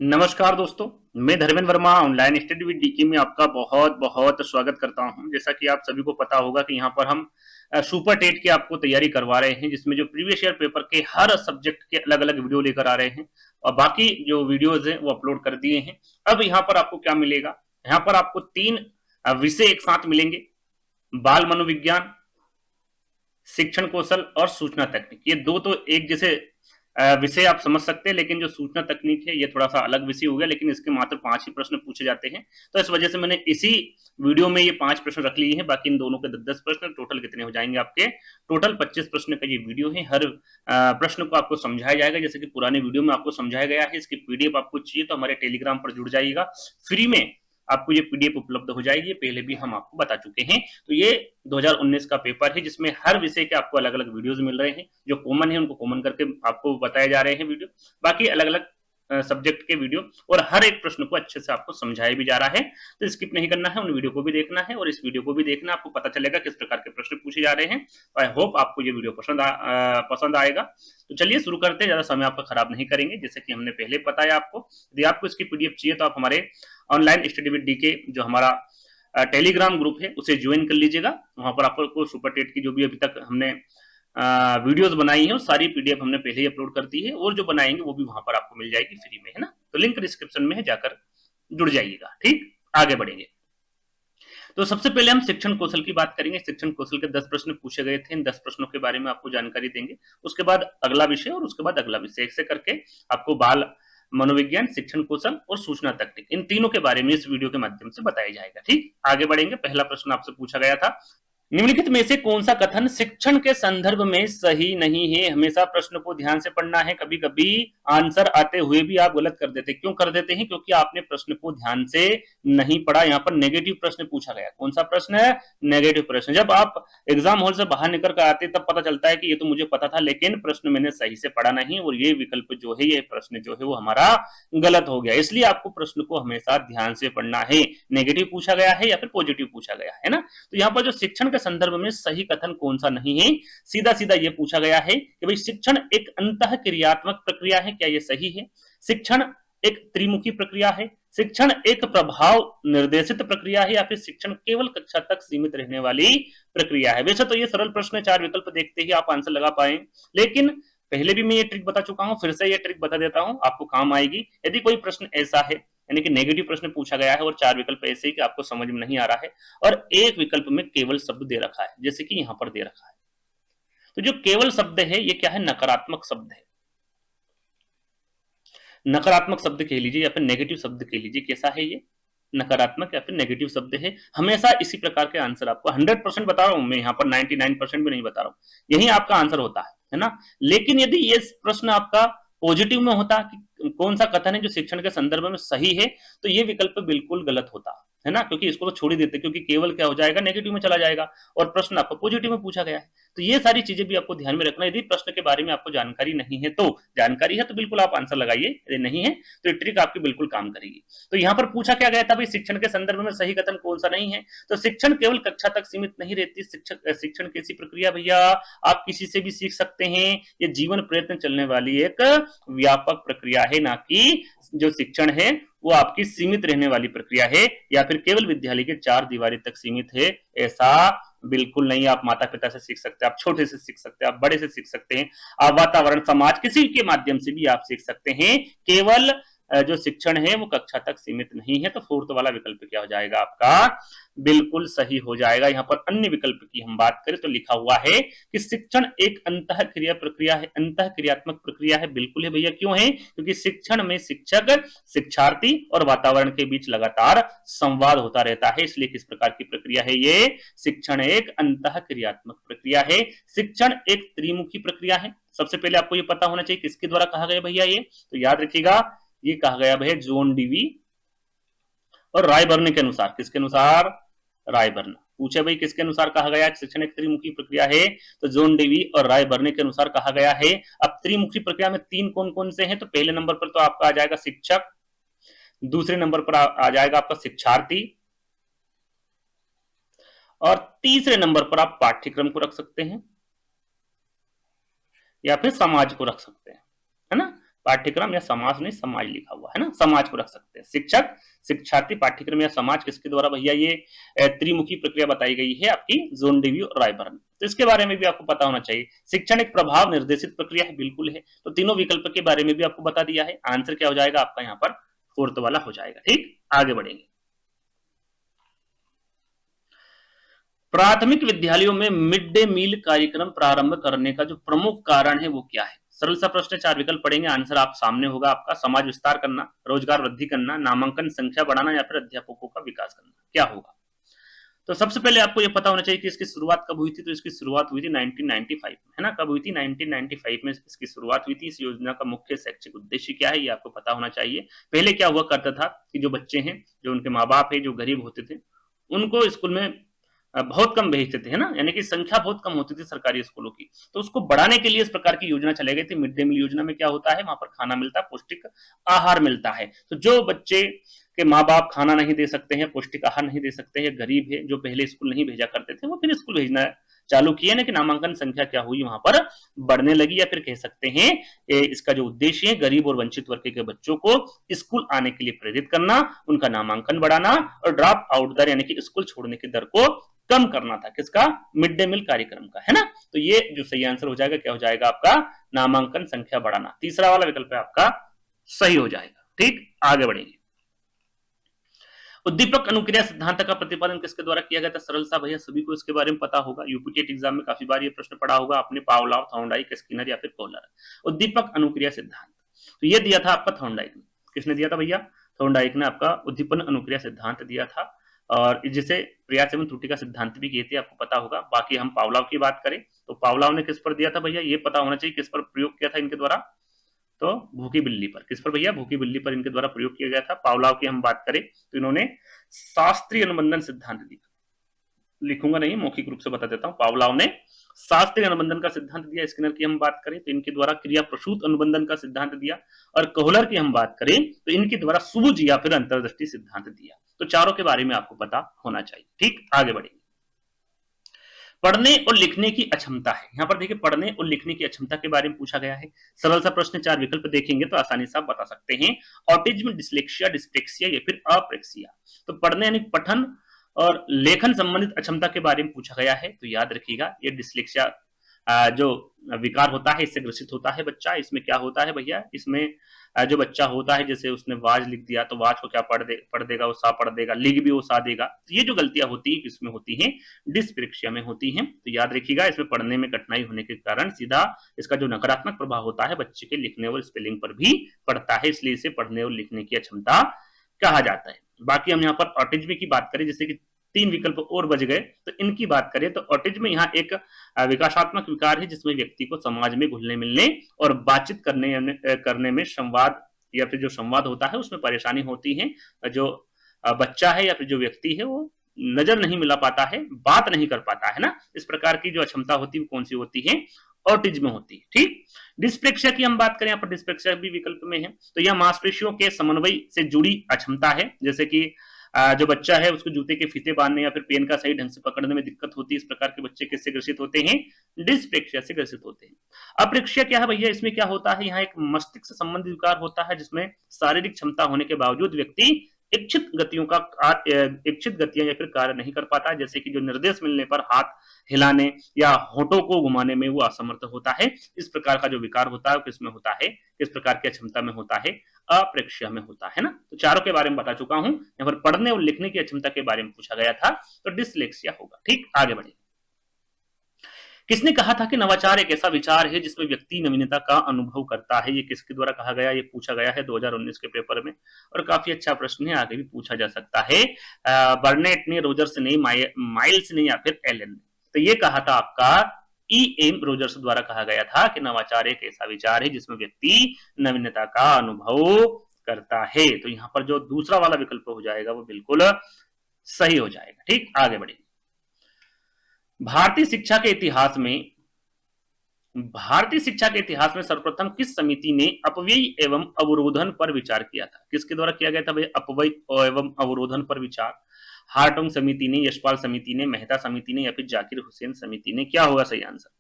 नमस्कार दोस्तों, मैं Dharmendra Verma online study with DK में आपका बहुत बहुत स्वागत करता हूं। जैसा कि आप सभी को पता होगा कि यहां पर हम सुपर टेट की आपको तैयारी करवा रहे हैं, जिसमें जो प्रीवियस ईयर पेपर के हर सब्जेक्ट के अलग अलग वीडियो लेकर आ रहे हैं और बाकी जो वीडियोज हैं वो अपलोड कर दिए हैं। अब यहाँ पर आपको क्या मिलेगा, यहाँ पर आपको तीन विषय एक साथ मिलेंगे। बाल मनोविज्ञान, शिक्षण कौशल और सूचना तकनीक। ये दो तो एक जैसे विषय आप समझ सकते हैं, लेकिन जो सूचना तकनीक है ये थोड़ा सा अलग विषय हो गया, लेकिन इसके मात्र 5 ही प्रश्न पूछे जाते हैं। तो इस वजह से मैंने इसी वीडियो में ये 5 प्रश्न रख लिए हैं। बाकी इन दोनों के 10-10 प्रश्न, टोटल कितने हो जाएंगे आपके? टोटल 25 प्रश्न का ये वीडियो है। हर प्रश्न को आपको समझाया जाएगा, जैसे कि पुराने वीडियो में आपको समझाया गया है। इसकी पीडीएफ आपको चाहिए तो हमारे टेलीग्राम पर जुड़ जाइएगा, फ्री में आपको ये पीडीएफ उपलब्ध हो जाएगी। पहले भी हम आपको बता चुके हैं। तो ये 2019 का पेपर है, जिसमें हर विषय के आपको अलग अलग वीडियोज मिल रहे हैं। जो कॉमन है उनको कॉमन करके आपको बताए जा रहे हैं वीडियो, बाकी अलग अलग सब्जेक्ट के वीडियो, और हर एक प्रश्न को अच्छे से आपको समझाया भी जा रहा है। तो स्किप नहीं करना है, उन वीडियो को भी देखना है और इस वीडियो को भी देखना, आपको पता चलेगा किस प्रकार के प्रश्न पूछे जा रहे हैं। आई होप आपको ये वीडियो पसंद आएगा। तो चलिए शुरू करते हैं, ज्यादा समय आपका खराब नहीं करेंगे। जैसे कि हमने पहले बताया आपको, यदि आपको इसकी पीडीएफ चाहिए तो आप हमारे ऑनलाइन स्टडी विद डीके जो हमारा टेलीग्राम ग्रुप है उसे ज्वाइन कर लीजिएगा। वहां पर आपको सुपर टेट की जो भी अभी तक हमने वीडियोस बनाई है, सारी पीडीएफ हमने पहले ही अपलोड कर दी है, और जो बनाएंगे वो भी वहां पर आपको मिल जाएगी फ्री में, है ना। तो लिंक डिस्क्रिप्शन में है, जाकर जुड़ जाइएगा। ठीक, आगे बढ़ेंगे। तो सबसे पहले हम शिक्षण कौशल की बात करेंगे। शिक्षण कौशल के 10 प्रश्न पूछे गए थे। इन 10 प्रश्नों के बारे में आपको जानकारी देंगे, उसके बाद अगला विषय और उसके बाद अगला विषय, ऐसे करके आपको बाल मनोविज्ञान, शिक्षण कौशल और सूचना तकनीक, इन तीनों के बारे में इस वीडियो के माध्यम से बताया जाएगा। ठीक, आगे बढ़ेंगे। पहला प्रश्न आपसे पूछा गया था, निम्नलिखित में से कौन सा कथन शिक्षण के संदर्भ में सही नहीं है? हमेशा प्रश्न को ध्यान से पढ़ना है। कभी कभी आंसर आते हुए भी आप गलत कर देते। क्यों कर देते हैं? क्योंकि आपने प्रश्न को ध्यान से नहीं पढ़ा। यहाँ पर नेगेटिव प्रश्न पूछा गया। कौन सा प्रश्न है? नेगेटिव प्रश्न। जब आप एग्जाम हॉल से बाहर निकल कर आते तब पता चलता है कि ये तो मुझे पता था, लेकिन प्रश्न मैंने सही से पढ़ा नहीं, और ये विकल्प जो है, ये प्रश्न जो है वो हमारा गलत हो गया। इसलिए आपको प्रश्न को हमेशा ध्यान से पढ़ना है। नेगेटिव पूछा गया है या फिर पॉजिटिव पूछा गया है ना। तो यहाँ पर जो शिक्षण के संदर्भ में सही कथन कौन सा नहीं है, सीधा सीधा ये पूछा गया है कि भाई शिक्षण एक अंतः क्रियात्मक प्रक्रिया है, क्या ये सही है? शिक्षण एक त्रिमुखी प्रक्रिया है? शिक्षण एक प्रभाव निर्देशित प्रक्रिया है? या फिर शिक्षण केवल कक्षा तक सीमित रहने वाली प्रक्रिया है? वैसे तो ये सरल प्रश्न है, 4 विकल्प देखते ही आप आंसर लगा पाए, लेकिन पहले भी मैं ये ट्रिक बता चुका हूं, फिर से ये ट्रिक बता देता हूं, आपको काम आएगी। यदि कोई प्रश्न ऐसा है, यानी कि नेगेटिव प्रश्न पूछा गया है और 4 विकल्प ऐसे ही कि आपको समझ में नहीं आ रहा है, और एक विकल्प में केवल शब्द दे रखा है, जैसे कि यहां पर दे रखा है, तो जो केवल शब्द है ये क्या है? नकारात्मक शब्द है। नकारात्मक शब्द कह लीजिए या फिर नेगेटिव शब्द कह लीजिए, कैसा है ये? नकारात्मक या फिर नेगेटिव शब्द है। हमेशा इसी प्रकार के आंसर, आपको 100% बता रहा हूं मैं, यहाँ पर 99% भी नहीं बता रहा हूं, यही आपका आंसर होता है ना। लेकिन यदि ये प्रश्न आपका पॉजिटिव में होता कि कौन सा कथन है जो शिक्षण के संदर्भ में सही है, तो ये विकल्प बिल्कुल गलत होता, है ना, क्योंकि इसको तो छोड़ ही देते, क्योंकि केवल क्या हो जाएगा? नेगेटिव में चला जाएगा, और प्रश्न आपको पॉजिटिव में पूछा गया है। तो ये सारी चीजें भी आपको ध्यान में रखना। यदि प्रश्न के बारे में आपको जानकारी नहीं है तो, जानकारी है तो बिल्कुल आप आंसर लगाइए, यदि नहीं है तो ये ट्रिक आपकी बिल्कुल काम करेगी। तो यहाँ पर पूछा क्या गया था भाई, शिक्षण के संदर्भ में सही कथन कौन सा नहीं है? तो शिक्षण केवल कक्षा तक सीमित नहीं रहती। शिक्षण कैसी प्रक्रिया भैया? आप किसी से भी सीख सकते हैं। ये जीवन प्रयत्न चलने वाली एक व्यापक प्रक्रिया है, ना कि जो शिक्षण है वो आपकी सीमित रहने वाली प्रक्रिया है, या फिर केवल विद्यालय के 4 दीवारी तक सीमित है, ऐसा बिल्कुल नहीं। आप माता पिता से सीख सकते हैं, आप छोटे से सीख सकते हैं, आप बड़े से सीख सकते हैं, आप वातावरण, समाज, किसी के माध्यम से भी आप सीख सकते हैं। केवल जो शिक्षण है वो कक्षा तक सीमित नहीं है। तो फोर्थ वाला विकल्प क्या हो जाएगा आपका? बिल्कुल सही हो जाएगा। यहाँ पर अन्य विकल्प की हम बात करें तो लिखा हुआ है कि शिक्षण एक अंतः क्रिया प्रक्रिया है, अंतः क्रियात्मक प्रक्रिया है। बिल्कुल है भैया, क्यों है? क्योंकि शिक्षण में शिक्षक, शिक्षार्थी और वातावरण के बीच लगातार संवाद होता रहता है, इसलिए किस प्रकार की प्रक्रिया है ये? शिक्षण एक अंतः क्रियात्मक प्रक्रिया है। शिक्षण एक त्रिमुखी प्रक्रिया है। सबसे पहले आपको ये पता होना चाहिए किसके द्वारा कहा गया भैया ये, तो याद रखिएगा, ये कहा गया भैया जॉन डीवी और रायबर्न के अनुसार। किसके अनुसार? रायबर्न। पूछे भाई किसके अनुसार कहा गया शिक्षण एक त्रिमुखी प्रक्रिया है? तो जॉन डीवी और रायबर्न के अनुसार कहा गया है। अब त्रिमुखी प्रक्रिया में 3 कौन कौन से हैं? तो पहले नंबर पर तो आपका आ जाएगा शिक्षक, दूसरे नंबर पर आ जाएगा आपका शिक्षार्थी, और तीसरे नंबर पर आप पाठ्यक्रम को रख सकते हैं या फिर समाज को रख सकते हैं, है ना। पाठ्यक्रम या समाज नहीं, समाज लिखा हुआ है ना, समाज को रख सकते हैं। शिक्षक, शिक्षार्थी, पाठ्यक्रम या समाज किसके द्वारा भैया ये त्रिमुखी प्रक्रिया बताई गई है आपकी ज़ोंडेव्यू और रायबर्न। तो इसके बारे में भी आपको पता होना चाहिए। शिक्षण एक प्रभाव निर्देशित प्रक्रिया है, बिल्कुल है। तो तीनों विकल्प के बारे में भी आपको बता दिया है। आंसर क्या हो जाएगा आपका यहाँ पर, फोर्थ वाला हो जाएगा। ठीक, आगे बढ़ेंगे। प्राथमिक विद्यालयों में मिड डे मील कार्यक्रम प्रारंभ करने का जो प्रमुख कारण है वो क्या है? सरल सा प्रश्न, 4 विकल्प पढ़ेंगे, आंसर आप सामने होगा आपका। समाज विस्तार करना, रोजगार वृद्धि करना, नामांकन संख्या बढ़ाना या फिर अध्यापकों का विकास करना, क्या होगा? तो सबसे पहले आपको ये पता होना चाहिए कि इसकी शुरुआत कब हुई थी। तो इसकी शुरुआत हुई थी 1995 में, है ना। कब हुई थी? 1995 में इसकी शुरुआत हुई थी। इस योजना का मुख्य शैक्षिक उद्देश्य क्या है ये आपको पता होना चाहिए। पहले क्या हुआ करता था कि जो बच्चे हैं, जो उनके माँ बाप है, जो गरीब होते थे, उनको स्कूल में बहुत कम भेजते थे, है ना, यानी कि संख्या बहुत कम होती थी सरकारी स्कूलों की। तो उसको बढ़ाने के लिए इस प्रकार की योजना चलाई गई थी। मिड डे मील योजना में क्या होता है, वहां पर खाना मिलता है, पौष्टिक आहार मिलता है। तो जो बच्चे के माँ बाप खाना नहीं दे सकते हैं, पौष्टिक आहार नहीं दे सकते हैं, गरीब है, जो पहले स्कूल नहीं भेजा करते थे, वो फिर स्कूल भेजना चालू किए ना, कि नामांकन संख्या क्या हुई वहां पर बढ़ने लगी, या फिर कह सकते हैं इसका जो उद्देश्य है गरीब और वंचित वर्ग के बच्चों को स्कूल आने के लिए प्रेरित करना, उनका नामांकन बढ़ाना और ड्रॉप आउट दर यानी कि स्कूल छोड़ने की दर को कम करना था। किसका? मिड डे मील कार्यक्रम का, है ना। तो ये जो सही आंसर हो जाएगा क्या हो जाएगा आपका, नामांकन संख्या बढ़ाना। तीसरा वाला विकल्प है आपका सही हो जाएगा। ठीक, आगे बढ़ेंगे। उद्दीपक अनुक्रिया सिद्धांत का प्रतिपादन किसके द्वारा किया गया था? सरल सा भैया, सभी को इसके बारे में पता होगा। यूपीटेट एग्जाम में काफी बार ये प्रश्न पढ़ा होगा आपने, पावलोव, थॉर्नडाइक, स्किनर या फिर कोहलर। उद्दीपक अनुक्रिया सिद्धांत, तो ये दिया था आपका थॉर्नडाइक ने। किसने दिया था भैया? थॉर्नडाइक ने आपका उद्दीपन अनुक्रिया सिद्धांत दिया था, और जिसे प्रयास एवं त्रुटि का सिद्धांत भी कहते हैं, आपको पता होगा। बाकी हम पावलोव की बात करें तो पावलोव ने किस पर दिया था भैया, ये पता होना चाहिए, किस पर प्रयोग किया था इनके द्वारा? तो भूखी बिल्ली पर। किस पर भैया? भूखी बिल्ली पर इनके द्वारा प्रयोग किया गया था। पावलोव की हम बात करें तो इन्होंने शास्त्रीय अनुबंधन सिद्धांत दिया, लिखूंगा नहीं, मौखिक रूप से बता देता हूं। पावलोव ने शास्त्रीय अनुबंधन का सिद्धांत दिया। स्किनर की हम बात करें तो इनके द्वारा क्रिया प्रसूत अनुबंधन का सिद्धांत दिया, और कोहलर की हम बात करें तो इनके द्वारा सूझ या फिर अंतर्दृष्टि सिद्धांत दिया। तो चारों के बारे में आपको पता होना चाहिए। ठीक, आगे बढ़ेंगे। पढ़ने और लिखने की अक्षमता है, यहाँ पर देखिए पढ़ने और लिखने की अक्षमता के बारे में पूछा गया है। सरल सा प्रश्न, 4 विकल्प देखेंगे तो आसानी से आप बता सकते हैं। ऑटिज्म, डिस्लेक्सिया, डिस्पेक्सिया या फिर अप्रेक्सिया। तो पढ़ने यानी पठन और लेखन संबंधित अक्षमता के बारे में पूछा गया है। तो याद रखिएगा ये डिस्लेक्सिया जो विकार होता है इससे ग्रसित होता है बच्चा। इसमें क्या होता है भैया, इसमें जो बच्चा होता है, जैसे उसने वाज लिख दिया तो वाज को क्या पढ़ देगा, वो सा पढ़ देगा, लिख भी वो सा देगा। तो ये जो गलतियां होती है किसमें होती हैं? डिस्पेक्सिया में होती हैं। तो याद रखिएगा इसमें पढ़ने में कठिनाई होने के कारण सीधा इसका जो नकारात्मक प्रभाव होता है बच्चे के लिखने और स्पेलिंग पर भी पड़ता है, इसलिए इसे पढ़ने और लिखने की अक्षमता कहा जाता है। बाकी हम यहाँ पर ऑटिज्म की बात करें, जैसे कि 3 विकल्प और बच गए, तो इनकी बात करें तो ऑटिज्म यहाँ एक विकासात्मक विकार है जिसमें व्यक्ति को समाज में घुलने मिलने और बातचीत करने में संवाद या फिर जो संवाद होता है उसमें परेशानी होती है। जो बच्चा है या फिर जो व्यक्ति है वो नजर नहीं मिला पाता है, बात नहीं कर पाता है ना। इस प्रकार की जो अक्षमता होती है कौन सी होती है? ऑटिज्म होती है। ठीक, डिस्प्रेक्सिया की हम बात करें, यहाँ पर डिस्प्रेक्सिया भी विकल्प में है। तो यह मांसपेशियों के समन्वय से जुड़ी अक्षमता है, जैसे कि जो बच्चा है उसको जूते के फीते बांधने या फिर पेन का सही ढंग से पकड़ने में दिक्कत होती है। इस प्रकार के बच्चे किससे ग्रसित होते हैं? डिस्प्रेक्सिया से ग्रसित होते हैं। अप्रेक्सिया क्या है भैया? इसमें क्या होता है, यहाँ एक मस्तिष्क से संबंधित विकार होता है जिसमें शारीरिक क्षमता होने के बावजूद व्यक्ति इच्छित गतियां या फिर कार्य नहीं कर पाता है, जैसे कि जो निर्देश मिलने पर हाथ हिलाने या होठों को घुमाने में वो असमर्थ होता है। इस प्रकार का जो विकार होता है किसमें होता है, किस प्रकार की अक्षमता में होता है? अप्रेक्सिया में होता है ना। तो चारों के बारे में बता चुका हूं। यहाँ पर पढ़ने और लिखने की अक्षमता के बारे में पूछा गया था, तो डिसलेक्सिया होगा। ठीक, आगे बढ़े। किसने कहा था कि नवाचार एक ऐसा विचार है जिसमें व्यक्ति नवीनता का अनुभव करता है? ये किसके द्वारा कहा गया? ये पूछा गया है 2019 के पेपर में, और काफी अच्छा प्रश्न है, आगे भी पूछा जा सकता है। बर्नेट ने, रोजर्स ने, माइल्स ने या फिर एलन ने। तो ये कहा था आपका E.M. रोजर्स द्वारा कहा गया था कि नवाचार एक ऐसा विचार है जिसमें व्यक्ति नवीनता का अनुभव करता है। तो यहाँ पर जो दूसरा वाला विकल्प हो जाएगा वो बिल्कुल सही हो जाएगा। ठीक, आगे बढ़ेंगे। भारतीय शिक्षा के इतिहास में सर्वप्रथम किस समिति ने अपव्यय एवं अवरोधन पर विचार किया था? किसके द्वारा किया गया था भाई अपव्यय एवं अवरोधन पर विचार? हार्टोंग समिति ने, यशपाल समिति ने, मेहता समिति ने या फिर जाकिर हुसैन समिति ने? क्या होगा सही आंसर?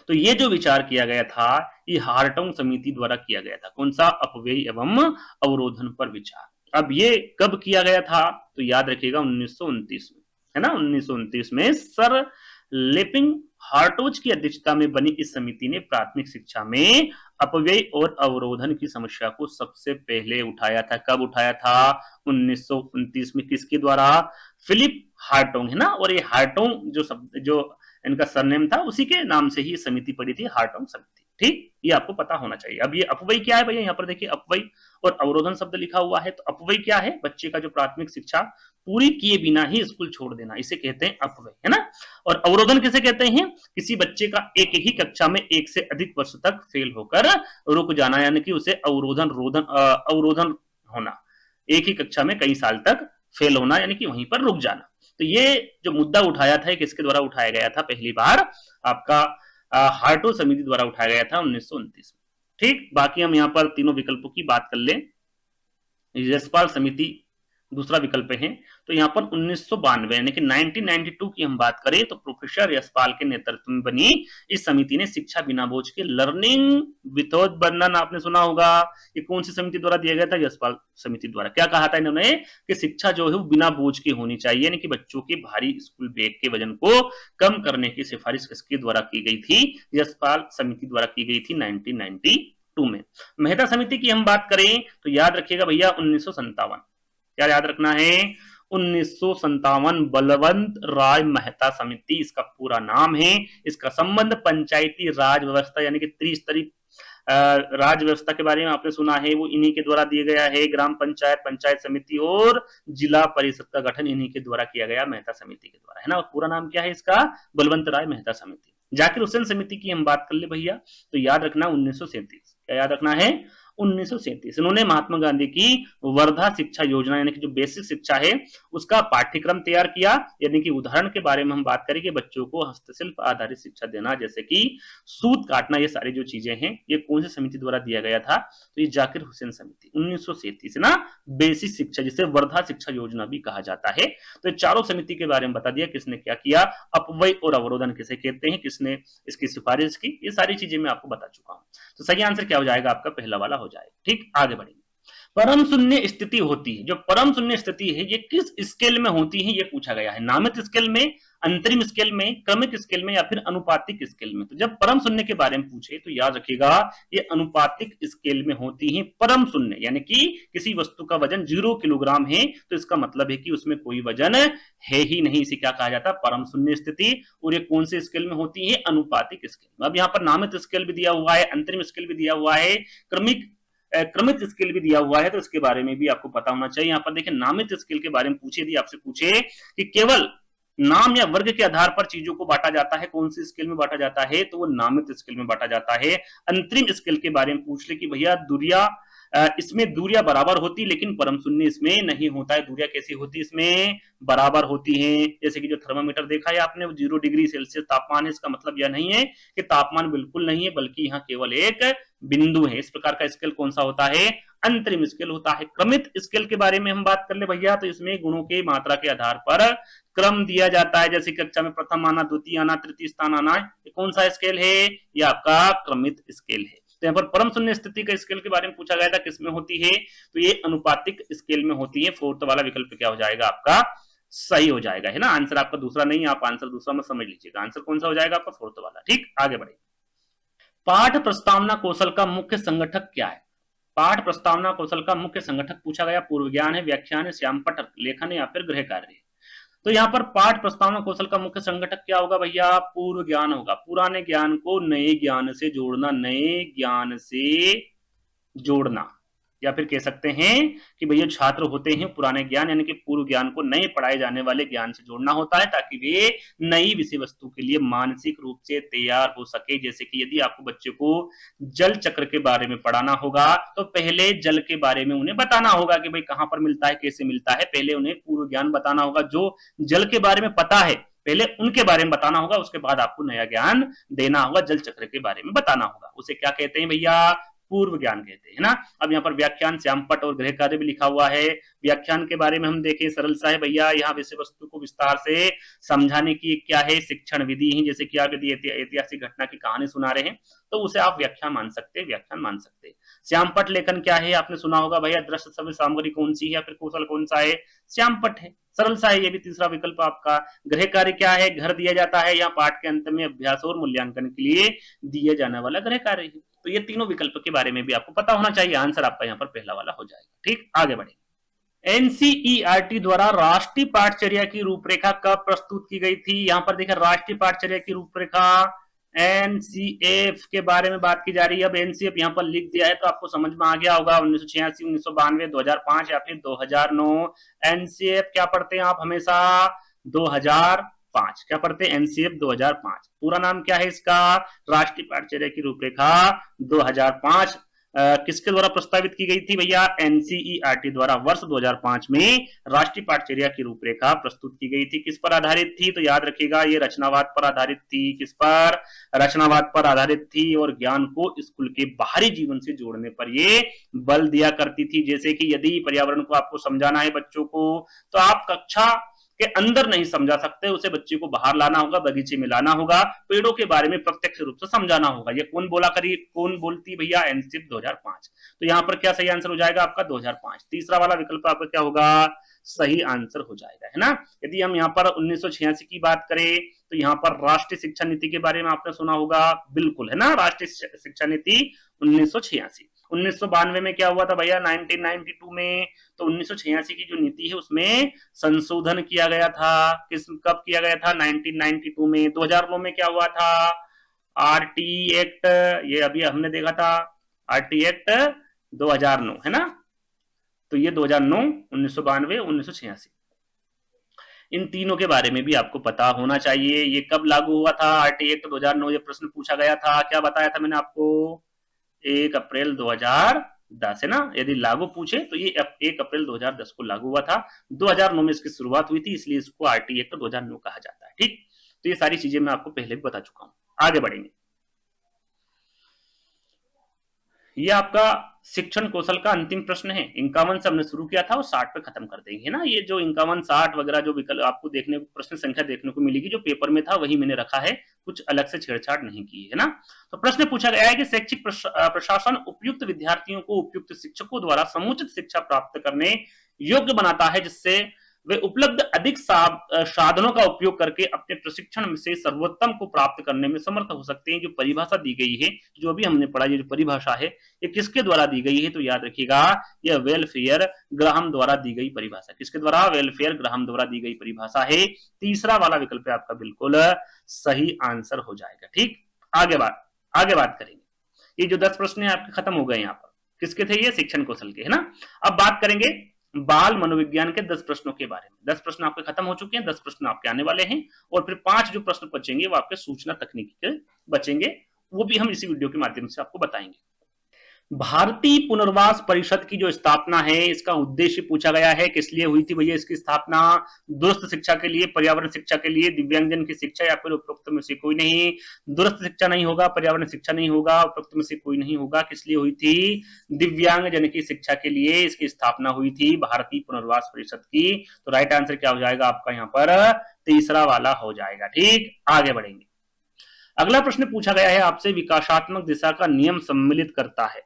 तो ये जो विचार किया गया था ये हार्टोंग समिति द्वारा किया गया था। कौन सा? अपव्यय एवं अवरोधन पर विचार। अब ये कब किया गया था? तो याद रखिएगा 1929 में, है ना। 1929 में सर लेपिंग हार्टोज की अध्यक्षता में बनी इस समिति ने प्राथमिक शिक्षा में अपव्यय और अवरोधन की समस्या को सबसे पहले उठाया था। कब उठाया था? 1929 में। किसके द्वारा? फिलिप हार्टोंग, है ना। और ये हार्टोंग जो शब्द, जो इनका सरनेम था, उसी के नाम से ही समिति पड़ी थी, हार्टोंग समिति। ठीक, ये आपको पता होना चाहिए। अब ये अपव्यय क्या है भैया? यहाँ पर देखिए अपव्यय और अवरोधन शब्द लिखा हुआ है। तो अपव्यय क्या है? बच्चे का जो प्राथमिक शिक्षा पूरी किए बिना ही स्कूल छोड़ देना, इसे कहते हैं अपव्यय, है ना। और अवरोधन किसे कहते हैं? किसी बच्चे का एक ही कक्षा में एक से अधिक वर्ष तक फेल होकर रुक जाना, यानी कि उसे अवरोधन होना। एक ही कक्षा में कई साल तक फेल होना, यानी कि वहीं पर रुक जाना। तो ये जो मुद्दा उठाया था, किसके द्वारा उठाया गया था? पहली बार आपका हार्टो समिति द्वारा उठाया गया था 1929 में। ठीक, बाकी हम यहाँ पर तीनों विकल्पों की बात कर लें। यशपाल समिति दूसरा विकल्प है। तो यहाँ पर 1992 यानी कि 1992 की हम बात करें तो प्रोफेसर यशपाल के नेतृत्व में बनी इस समिति ने शिक्षा बिना बोझ के लर्निंग विदाउट बर्डन, आपने सुना होगा। ये कौन सी समिति द्वारा दिया गया था? यशपाल समिति द्वारा। क्या कहा था इन्होंने? कि शिक्षा जो है वो बिना बोझ की होनी चाहिए, यानी कि बच्चों के भारी स्कूल बैग के वजन को कम करने की सिफारिश किसके द्वारा की गई थी? यशपाल समिति द्वारा की गई थी 1992 में। मेहता समिति की हम बात करें तो याद रखिएगा भैया 1957। क्या याद रखना है? 1957 बलवंत राय मेहता समिति इसका पूरा नाम है। इसका संबंध पंचायती राज व्यवस्था यानी कि त्रिस्तरीय राज व्यवस्था के बारे में आपने सुना है, वो इन्हीं के द्वारा दिया गया है। ग्राम पंचायत, पंचायत समिति और जिला परिषद का गठन इन्हीं के द्वारा किया गया, मेहता समिति के द्वारा, है ना। पूरा नाम क्या है इसका? बलवंत राय मेहता समिति। जाकिर हुसैन समिति की हम बात कर ले भैया तो याद रखना 1937। क्या याद रखना है? 1937। इन्होंने महात्मा गांधी की वर्धा शिक्षा योजना यानी कि जो बेसिक शिक्षा है उसका पाठ्यक्रम तैयार किया, यानी कि उदाहरण के बारे में हम बात करें कि बच्चों को हस्तशिल्प आधारित शिक्षा देना, जैसे कि सूत काटना, ये सारी जो चीजें हैं ये कौन सी समिति द्वारा दिया गया था? तो ये जाकिर हुसैन समिति 1937 ना, बेसिक शिक्षा जिसे वर्धा शिक्षा योजना भी कहा जाता है। तो चारों समिति के बारे में बता दिया किसने क्या किया, अपव्यय और अवरोधन किसे कहते हैं, किसने इसकी सिफारिश की, ये सारी चीजें मैं आपको बता चुका हूं। तो सही आंसर क्या हो जाएगा आपका? पहला वाला हो जाएगा। ठीक, आगे बढ़ेंगे। परम शून्य स्थिति होती है, जो परम शून्य स्थिति है ये किस स्केल में होती है ये पूछा गया है। नामित स्केल में, अंतरिम स्केल में, क्रमिक स्केल में या फिर अनुपातिक स्केल में। तो जब परम शून्य के बारे में पूछे तो याद रखिएगा ये अनुपातिक स्केल में होती है परम शून्य, यानी कि किसी वस्तु का वजन 0 किलोग्राम है तो इसका मतलब है कि उसमें कोई वजन है ही नहीं। इसे क्या कहा जाता है? परम शून्य स्थिति। और ये कौन से स्केल में होती है? अनुपातिक स्केल में। अब यहाँ पर नामित स्केल भी दिया हुआ है, अंतरिम स्केल भी दिया हुआ है, क्रमिक स्केल भी दिया हुआ है, तो इसके बारे में भी आपको पता होना चाहिए। यहाँ पर देखिए नामित स्केल के बारे में पूछे, यदि आपसे पूछे कि केवल नाम या वर्ग के आधार पर चीजों को बांटा जाता है, कौन सी स्केल में बांटा जाता है? तो वो नामित स्केल में बांटा जाता है। अंतरिम स्केल के बारे में पूछ ले कि भैया दूरिया, इसमें दूरिया बराबर होती लेकिन परम शून्य इसमें नहीं होता है। दूरिया कैसी होती? इसमें बराबर होती है। जैसे कि जो थर्मामीटर देखा है आपने, वो 0 डिग्री सेल्सियस तापमान है, इसका मतलब यह नहीं है कि तापमान बिल्कुल नहीं है, बल्कि यहाँ केवल एक बिंदु है। इस प्रकार का स्केल कौन सा होता है? अंतरिम स्केल होता है। क्रमित स्केल के बारे में हम बात कर ले भैया तो इसमें गुणों के मात्रा के आधार पर क्रम दिया जाता है, जैसे कक्षा में प्रथम आना, द्वितीय आना, तृतीय स्थान आना। ये कौन सा स्केल है? ये आपका क्रमित स्केल है। तो यहाँ पर परम शून्य स्थिति का स्केल के बारे में पूछा गया था, किसमें होती है? तो ये अनुपातिक स्केल में होती है। फोर्थ वाला विकल्प क्या हो जाएगा आपका? सही हो जाएगा, है ना। आंसर आपका दूसरा नहीं, आप आंसर दूसरा मत समझ लीजिएगा। आंसर कौन सा हो जाएगा आपका? फोर्थ वाला। ठीक, आगे बढ़े। पाठ प्रस्तावना कौशल का मुख्य संगठक क्या है? पाठ प्रस्तावना कौशल का मुख्य संगठक पूछा गया। पूर्व ज्ञान है, व्याख्यान है, श्यामपट्ट लेखन है या फिर गृह कार्य है। तो यहाँ पर पाठ प्रस्तावना कौशल का मुख्य संगठक क्या होगा भैया? पूर्व ज्ञान होगा। पुराने ज्ञान को नए ज्ञान से जोड़ना, नए ज्ञान से जोड़ना, या फिर कह सकते हैं कि भैया छात्र होते हैं पुराने ज्ञान यानी कि पूर्व ज्ञान को नए पढ़ाए जाने वाले ज्ञान से जोड़ना होता है, ताकि वे नई विषय वस्तु के लिए मानसिक रूप से तैयार हो सके। जैसे कि यदि आपको बच्चे को जल चक्र के बारे में पढ़ाना होगा तो पहले जल के बारे में उन्हें बताना होगा कि भाई कहां पर मिलता है, कैसे मिलता है। पहले उन्हें पूर्व ज्ञान बताना होगा, जो जल के बारे में पता है पहले उनके बारे में बताना होगा, उसके बाद आपको नया ज्ञान देना होगा, जल चक्र के बारे में बताना होगा। उसे क्या कहते हैं भैया? पूर्व ज्ञान कहते हैं ना। अब यहाँ पर व्याख्यान, श्यामपट्ट और गृह कार्य भी लिखा हुआ है। व्याख्यान के बारे में हम देखें, सरल सा है भैया, यहाँ विषय वस्तु को विस्तार से समझाने की क्या है, शिक्षण विधि है। जैसे कि आप यदि ऐतिहासिक घटना की कहानी सुना रहे हैं तो उसे आप व्याख्यान मान सकते हैं, व्याख्यान मान सकते हैं। श्यामपट्ट लेखन क्या है, आपने सुना होगा भैया, दृश्य श्रव्य सामग्री कौन सी है या फिर कौशल कौन सा है, श्यामपट्ट है। सरल सा है, ये भी तीसरा विकल्प आपका। गृह कार्य क्या है, घर दिया जाता है या पाठ के अंत में अभ्यास और मूल्यांकन के लिए दिया जाने वाला गृह कार्य है। तो ये तीनों विकल्प के बारे में भी आपको पता होना चाहिए। आंसर आपका यहाँ पर पहला वाला हो जाएगा। ठीक, आगे बढ़े। एनसीईआरटी द्वारा राष्ट्रीय पाठचर्या की रूपरेखा कब प्रस्तुत की गई थी? यहां पर देखिए, राष्ट्रीय पाठचर्या की रूपरेखा एनसीएफ के बारे में बात की जा रही है। अब एनसीएफ यहाँ पर लिख दिया है तो आपको समझ में आ गया होगा, 1986, 1992, 2005 या फिर 2009। एनसीएफ क्या पढ़ते हैं आप हमेशा? 2005। क्या पढ़ते हैं? एनसीएफ 2005। पूरा नाम क्या है इसका? राष्ट्रीय पाठचर्या की रूपरेखा 2005। किसके द्वारा प्रस्तावित की गई थी भैया? एनसीईआरटी द्वारा वर्ष 2005 में राष्ट्रीय पाठचर्या की रूपरेखा प्रस्तुत की गई थी। किस पर आधारित थी? तो याद रखिएगा, ये रचनावाद पर आधारित थी। किस पर? रचनावाद पर आधारित थी और ज्ञान को स्कूल के बाहरी जीवन से जोड़ने पर ये बल दिया करती थी। जैसे कि यदि पर्यावरण को आपको समझाना है बच्चों को, तो आप कक्षा के अंदर नहीं समझा सकते, उसे बच्चे को बाहर लाना होगा, बगीचे में लाना होगा, पेड़ों के बारे में प्रत्यक्ष रूप से समझाना होगा। ये कौन बोला करी, कौन बोलती भैया? एनसीएफ 2005। तो यहाँ पर क्या सही आंसर हो जाएगा आपका? 2005। तीसरा वाला विकल्प आपका क्या होगा? सही आंसर हो जाएगा, है ना। यदि हम यहाँ पर 1986 की बात करें तो यहाँ पर राष्ट्रीय शिक्षा नीति के बारे में आपने सुना होगा, बिल्कुल, है ना। राष्ट्रीय शिक्षा नीति 1986। 1992 में क्या हुआ था भैया? 1992 में। तो 1986 की जो नीति है उसमें संशोधन किया गया था। कब किया गया था? 1992 में। 2009 में क्या हुआ था? आरटी एक्ट, ये अभी हमने देखा था, आरटी एक्ट 2009, है ना। तो ये 2009, 1992, 1986, इन तीनों के बारे में भी आपको पता होना चाहिए। ये कब लागू हुआ था आरटी एक्ट 2009? ये प्रश्न पूछा गया था, क्या बताया था मैंने आपको? 1 अप्रैल 2010, है ना। यदि लागू पूछे तो ये 1 अप्रैल 2010 को लागू हुआ था। 2009 में इसकी शुरुआत हुई थी, इसलिए इसको आरटी एक्ट 2009 कहा जाता है। ठीक, तो ये सारी चीजें मैं आपको पहले भी बता चुका हूं। आगे बढ़ेंगे। ये आपका शिक्षण कौशल का अंतिम प्रश्न है। 51 से हमने शुरू किया था और 60 पे खत्म कर देंगे, ना। ये जो 51, 60 वगैरह जो विकल्प आपको देखने को, प्रश्न संख्या देखने को मिलेगी, जो पेपर में था वही मैंने रखा है, कुछ अलग से छेड़छाड़ नहीं की है ना। तो प्रश्न पूछा गया है कि शैक्षिक प्रशासन उपयुक्त विद्यार्थियों को उपयुक्त शिक्षकों द्वारा समुचित शिक्षा प्राप्त करने योग्य बनाता है, जिससे वे उपलब्ध अधिक साधनों का उपयोग करके अपने प्रशिक्षण से सर्वोत्तम को प्राप्त करने में समर्थ हो सकते हैं। जो परिभाषा दी गई है, जो अभी हमने पढ़ा, ये जो परिभाषा है, ये किसके द्वारा दी गई है? तो याद रखिएगा, यह वेलफेयर ग्राहम द्वारा दी गई परिभाषा। किसके द्वारा? वेलफेयर ग्राहम द्वारा दी गई परिभाषा है। तीसरा वाला विकल्प आपका बिल्कुल सही आंसर हो जाएगा। ठीक, आगे बात करेंगे। ये जो 10 प्रश्न है आपके खत्म हो गए। यहाँ पर किसके थे? ये शिक्षण कौशल के, है ना। अब बात करेंगे बाल मनोविज्ञान के 10 प्रश्नों के बारे में। 10 प्रश्न आपके खत्म हो चुके हैं, 10 प्रश्न आपके आने वाले हैं, और फिर 5 जो प्रश्न बचेंगे वो आपके सूचना तकनीकी के बचेंगे, वो भी हम इसी वीडियो के माध्यम से आपको बताएंगे। भारतीय पुनर्वास परिषद की जो स्थापना है, इसका उद्देश्य पूछा गया है, किस लिए हुई थी भैया इसकी स्थापना? दूरस्थ शिक्षा के लिए, पर्यावरण शिक्षा के लिए, दिव्यांगजन की शिक्षा, या फिर उपरोक्त में से कोई नहीं। दूरस्थ शिक्षा नहीं होगा, पर्यावरण शिक्षा नहीं होगा, उपरोक्त में से कोई नहीं होगा। किस लिए हुई थी? दिव्यांगजन की शिक्षा के लिए इसकी स्थापना हुई थी, भारतीय पुनर्वास परिषद की। तो राइट आंसर क्या हो जाएगा आपका? यहाँ पर तीसरा वाला हो जाएगा। ठीक, आगे बढ़ेंगे। अगला प्रश्न पूछा गया है आपसे, विकासात्मक दिशा का नियम सम्मिलित करता है।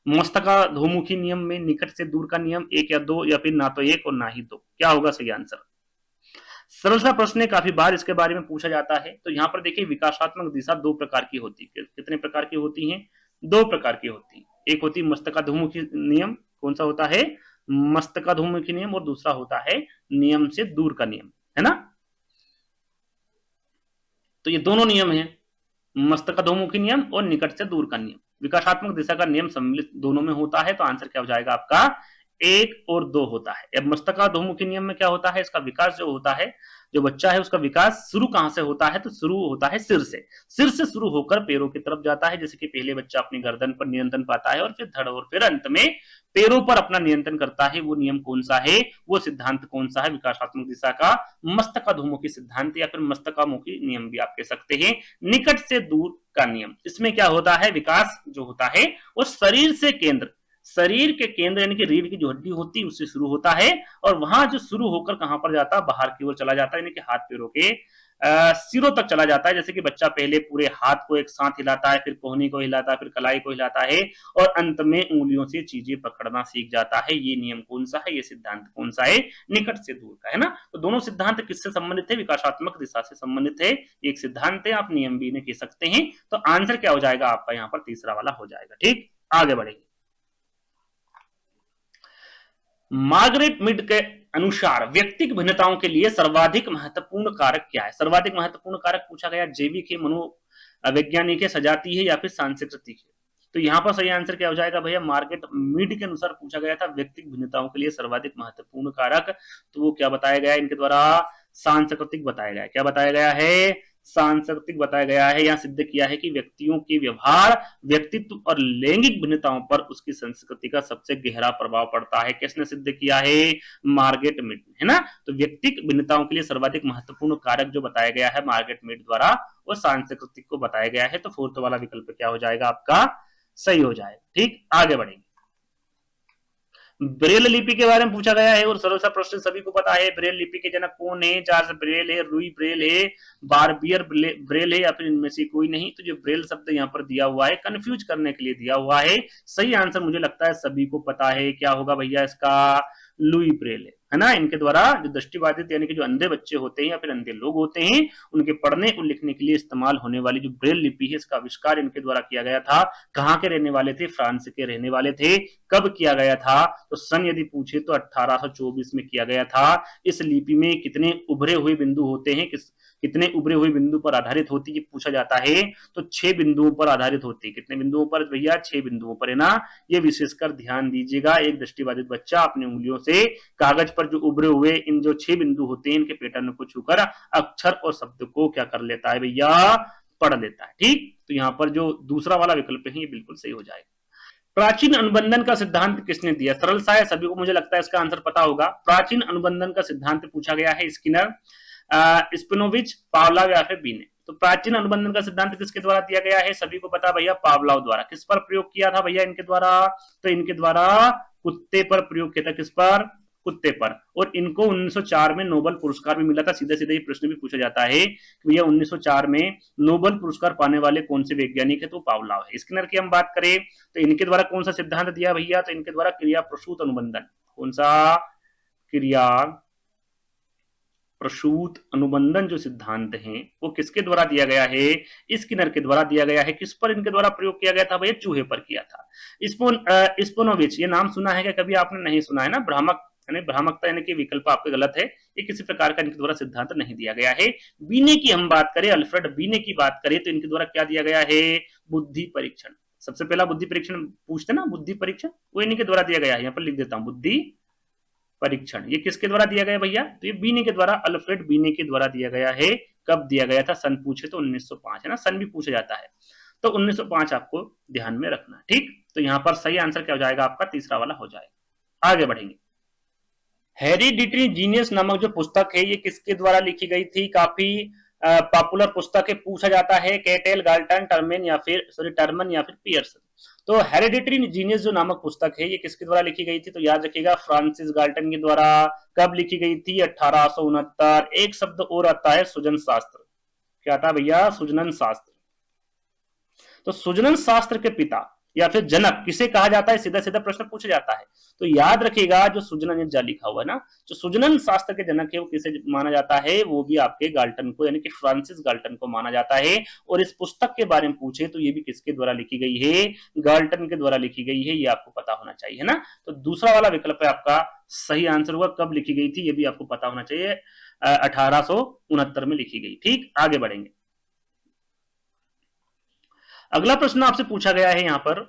मस्तकाधोमुखी नियम में निकट से दूर का नियम, 1 या 2, या फिर ना तो 1 और ना ही 2? क्या होगा सही आंसर? सरल सा प्रश्न है, काफी बार इसके बारे में पूछा जाता है। तो यहाँ पर देखिए, विकासात्मक दिशा 2 प्रकार की होती है। कितने प्रकार की होती हैं? 2 प्रकार की होती है। एक होती है मस्तकाधोमुखी नियम। कौन सा होता है? मस्तकाधोमुखी नियम। और दूसरा होता है नियम से दूर का नियम, है ना। तो ये दोनों नियम है, मस्तकाधोमुखी नियम और निकट से दूर का नियम। विकासात्मक दिशा का नियम सम्मिलित दोनों में होता है। तो आंसर क्या हो जाएगा आपका? 1 और 2 होता है। अब मस्तकाधोमुखी नियम में क्या होता है, इसका विकास जो होता है, जो बच्चा है उसका विकास शुरू कहां से होता है, तो शुरू होता है सिर से शुरू होकर पैरों की तरफ जाता है। जैसे कि पहले बच्चा अपनी गर्दन पर नियंत्रण पाता है और फिर धड़ और फिर अंत में पैरों पर अपना नियंत्रण करता है। वो नियम कौन सा है, वो सिद्धांत कौन सा है, विकासात्मक दिशा का मस्तकाधोमुखी सिद्धांत या फिर मस्तकामुखी नियम भी आप कह सकते हैं। निकट से दूर का नियम, इसमें क्या होता है, विकास जो होता है वो शरीर के केंद्र यानी कि रीढ़ की जो हड्डी होती है उससे शुरू होता है और वहां जो शुरू होकर कहां पर जाता है, बाहर की ओर चला जाता है, यानी कि हाथ पैरों के सिरों तक चला जाता है। जैसे कि बच्चा पहले पूरे हाथ को एक साथ हिलाता है, फिर कोहनी को हिलाता है, फिर कलाई को हिलाता है और अंत में उंगलियों से चीजें पकड़ना सीख जाता है। ये नियम कौन सा है, ये सिद्धांत कौन सा है, निकट से दूर का, है ना। तो दोनों सिद्धांत किससे संबंधित है, विकासात्मक दिशा से संबंधित है। एक सिद्धांत है, आप नियम भी इन्हें कह सकते हैं। तो आंसर क्या हो जाएगा आपका, यहाँ पर तीसरा वाला हो जाएगा। ठीक, आगे बढ़ेंगे। मार्गरेट मिड के अनुसार व्यक्तिगत भिन्नताओं के लिए सर्वाधिक महत्वपूर्ण कारक क्या है। सर्वाधिक महत्वपूर्ण कारक पूछा गया, जैविक है, मनोवैज्ञानिक है, सजाती है या फिर सांस्कृतिक है। तो यहाँ पर सही आंसर क्या हो जाएगा भैया, मार्गरेट मिड के अनुसार पूछा गया था व्यक्तिगत भिन्नताओं के लिए सर्वाधिक महत्वपूर्ण कारक, तो वो क्या बताया गया इनके द्वारा, सांस्कृतिक बताया गया। क्या बताया गया है, सांस्कृतिक बताया गया है। यहां सिद्ध किया है कि व्यक्तियों के व्यवहार, व्यक्तित्व और लैंगिक भिन्नताओं पर उसकी संस्कृति का सबसे गहरा प्रभाव पड़ता है। किसने सिद्ध किया है, मार्गरेट मिड, है ना। तो व्यक्तिगत भिन्नताओं के लिए सर्वाधिक महत्वपूर्ण कारक जो बताया गया है मार्गरेट मिड द्वारा, वो सांस्कृतिक को बताया गया है। तो फोर्थ वाला विकल्प क्या हो जाएगा आपका, सही हो जाएगा। ठीक, आगे बढ़ेंगे। ब्रेल लिपि के बारे में पूछा गया है और सरल सा प्रश्न सभी को पता है। ब्रेल लिपि के जनक कौन है, चार्ल्स ब्रेल है, लुई ब्रेल है, बारबियर ब्रेल है या फिर इनमें से कोई नहीं। तो जो ब्रेल शब्द यहाँ पर दिया हुआ है कंफ्यूज करने के लिए दिया हुआ है। सही आंसर मुझे लगता है सभी को पता है, क्या होगा भैया इसका, लुई ब्रेल है ना। इनके द्वारा जो दृष्टिबाधित यानी कि जो अंधे बच्चे होते हैं या फिर अंधे लोग होते हैं, उनके पढ़ने और लिखने के लिए इस्तेमाल होने वाली जो ब्रेल लिपि है, इसका आविष्कार इनके द्वारा किया गया था। कहाँ के रहने वाले थे, फ्रांस के रहने वाले थे। कब किया गया था, तो सन यदि पूछे तो 1824 में किया गया था। इस लिपि में कितने उभरे हुए बिंदु होते हैं, कितने उभरे हुए बिंदु पर आधारित होती है पूछा जाता है, तो 6 बिंदुओं पर आधारित होती है। कितने बिंदुओं पर भैया, 6 बिंदुओं पर, है ना। ये विशेषकर ध्यान दीजिएगा, एक दृष्टिबाधित बच्चा अपनी उंगलियों से कागज पर जो उभरे हुए इन जो 6 बिंदु होते हैं, इनके पैटर्न को छूकर अक्षर और शब्द को क्या कर लेता है भैया, पढ़ लेता है। ठीक, तो यहाँ पर जो दूसरा वाला विकल्प है ये बिल्कुल सही हो जाएगा। प्राचीन अनुबंधन का सिद्धांत किसने दिया, सरल सा है, सभी को मुझे लगता है इसका आंसर पता होगा। प्राचीन अनुबंधन का सिद्धांत पूछा गया है, स्किनर, स्पिनोविच, पावलाव या फिर बीने। तो प्राचीन अनुबंधन का सिद्धांत किसके द्वारा दिया गया है, सभी को पता भैया, पावलाव द्वारा। किस पर प्रयोग किया था भैया इनके द्वारा, तो इनके द्वारा कुत्ते पर प्रयोग किया था। किस पर, कुत्ते पर। और इनको 1904 में नोबेल पुरस्कार भी मिला था। सीधे सीधे ये प्रश्न भी पूछा जाता है कि भैया 1904 में नोबेल पुरस्कार पाने वाले कौन से वैज्ञानिक है, तो पावलाव है। स्किनर की हम बात करें तो इनके द्वारा कौन सा सिद्धांत दिया भैया, तो इनके द्वारा क्रिया प्रसूत अनुबंधन। कौन सा, क्रिया प्रसूत अनुबंधन जो सिद्धांत है वो किसके द्वारा दिया गया है, स्किनर के द्वारा दिया गया है। किस पर इनके द्वारा प्रयोग किया गया था भैया, चूहे पर किया था। स्पोनोविच, ये नाम सुना है क्या कभी आपने, नहीं सुना है ना। भ्रामक यानी भ्रामकता यानी कि विकल्प आपके गलत है, ये किसी प्रकार का इनके द्वारा सिद्धांत नहीं दिया गया है। बीने की हम बात करें, अल्फ्रेड बीने की बात करें तो इनके द्वारा क्या दिया गया है, बुद्धि परीक्षण। सबसे पहला बुद्धि परीक्षण पूछते ना, बुद्धि परीक्षण, वो इन्हीं के द्वारा दिया गया है। यहाँ पर लिख देता हूं, बुद्धि परीक्षण। ये किसके द्वारा दिया गया भैया, तो ये बीने के द्वारा, अल्फ्रेड बीने के द्वारा दिया गया है। कब दिया गया था, सन पूछे तो 1905, है ना, सन भी पूछा जाता है तो 1905 आपको ध्यान में रखना। ठीक, तो यहाँ पर सही आंसर क्या हो जाएगा आपका, तीसरा वाला हो जाएगा। आगे बढ़ेंगे। हेरिडिटरी जीनियस नामक जो पुस्तक है ये किसके द्वारा लिखी गई थी, काफी पॉपुलर पुस्तक है। पूछा जाता है कैटेल, गाल्टन, टर्मेन या फिर टर्मन या फिर पियर्सन। तो हेरिडिटरी जीनियस जो नामक पुस्तक है ये किसके द्वारा लिखी गई थी, तो याद रखिएगा फ्रांसिस गाल्टन के द्वारा। कब लिखी गई थी, 1869। एक शब्द और आता है, सुजन शास्त्र। क्या था भैया, सुजनन शास्त्र। तो सुजनन शास्त्र के पिता या फिर जनक किसे कहा जाता है, सीधा सीधा प्रश्न पूछा जाता है। तो याद रखिएगा जो सुजनन जा लिखा हुआ है ना, जो सुजनन शास्त्र के जनक है वो किसे माना जाता है, वो भी आपके गाल्टन को यानी कि फ्रांसिस गाल्टन को माना जाता है। और इस पुस्तक के बारे में पूछे तो ये भी किसके द्वारा लिखी गई है, गाल्टन के द्वारा लिखी गई है। ये आपको पता होना चाहिए, है ना। तो दूसरा वाला विकल्प है आपका सही आंसर होगा। कब लिखी गई थी ये भी आपको पता होना चाहिए, 1869 में लिखी गई। ठीक, आगे बढ़ेंगे। अगला प्रश्न आपसे पूछा गया है यहां पर,